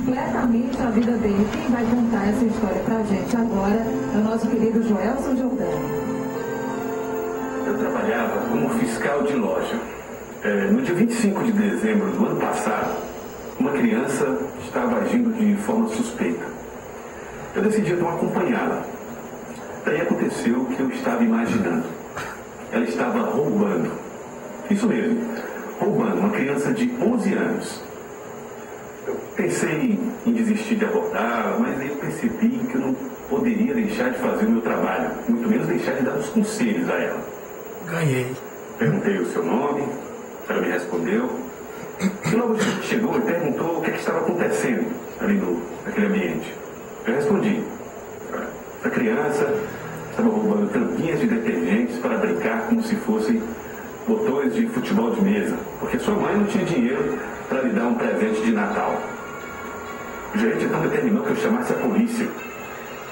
completamente a vida dele. Quem vai contar essa história pra gente agora é o nosso querido Joelson Jordano. Eu trabalhava como fiscal de loja. No dia 25 de dezembro do ano passado, uma criança estava agindo de forma suspeita. Eu decidi então acompanhá-la. Daí aconteceu o que eu estava imaginando. Ela estava roubando. Isso mesmo, roubando uma criança de 11 anos. Eu pensei em desistir de abordá-la, mas aí eu percebi que eu não poderia deixar de fazer o meu trabalho, muito menos deixar de dar os conselhos a ela. Ganhei. Perguntei o seu nome, ela me respondeu. E logo chegou e perguntou o que estava acontecendo ali naquele ambiente. Eu respondi. A criança estava roubando tampinhas de detergentes para brincar como se fossem botões de futebol de mesa, porque sua mãe não tinha dinheiro para lhe dar um presente de Natal. O gerente então determinou que eu chamasse a polícia.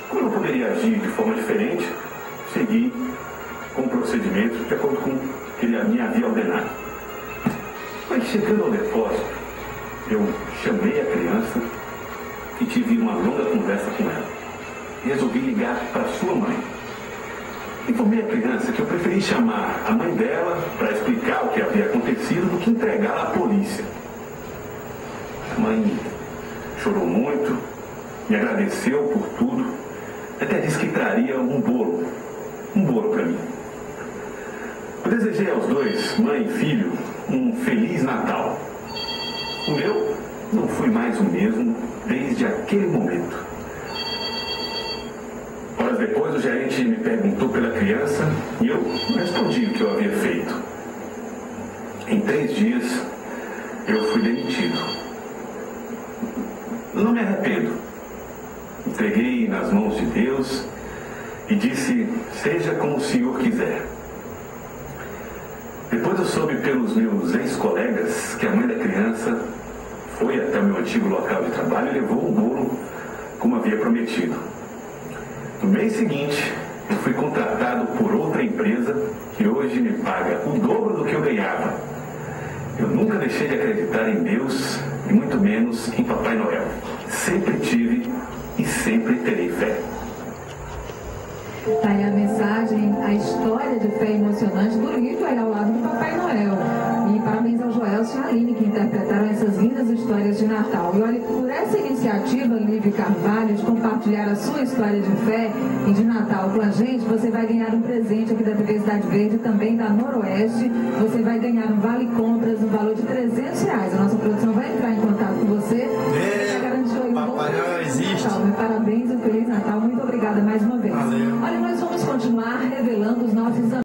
Como eu não poderia agir de forma diferente, segui com o procedimento de acordo com o que ele me havia ordenado. Mas chegando ao depósito, eu chamei a criança e tive uma longa conversa com ela. E resolvi ligar para sua mãe. Informei a criança que eu preferi chamar a mãe dela para explicar o que havia acontecido do que entregá-la à polícia. A mãe chorou muito, me agradeceu por tudo, até disse que traria um bolo para mim. Eu desejei aos dois, mãe e filho, um Feliz Natal. O meu não foi mais o mesmo desde aquele momento. Horas depois, o gerente me perguntou pela criança e eu respondi o que eu havia feito. Em 3 dias, eu fui demitido. Não me arrependo. Entreguei nas mãos de Deus e disse, seja como o Senhor quiser. Depois eu soube pelos meus ex-colegas que a mãe da criança foi até o meu antigo local de trabalho e levou um bolo como havia prometido. No mês seguinte, eu fui contratado por outra empresa que hoje me paga o dobro do que eu ganhava. Eu nunca deixei de acreditar em Deus e muito menos em Papai Noel. Sempre tive e sempre terei fé. Tá aí a mensagem, a história de fé emocionante do livro aí ao lado do Papai Noel. E parabéns ao Joelson e a Aline que interpretaram essas lindas histórias de Natal. E olha, por essa iniciativa, Lívia Carvalho, de compartilhar a sua história de fé e de Natal com a gente, você vai ganhar um presente aqui da TV Cidade Verde e também da Noroeste. Você vai ganhar um vale compras no valor de R$300. A nossa produção vai entrar em contato com você. Você vai garantir aí um bom Natal. Parabéns e um Feliz Natal. Muito obrigada mais uma vez. Valeu. Olha, nós vamos continuar revelando os nossos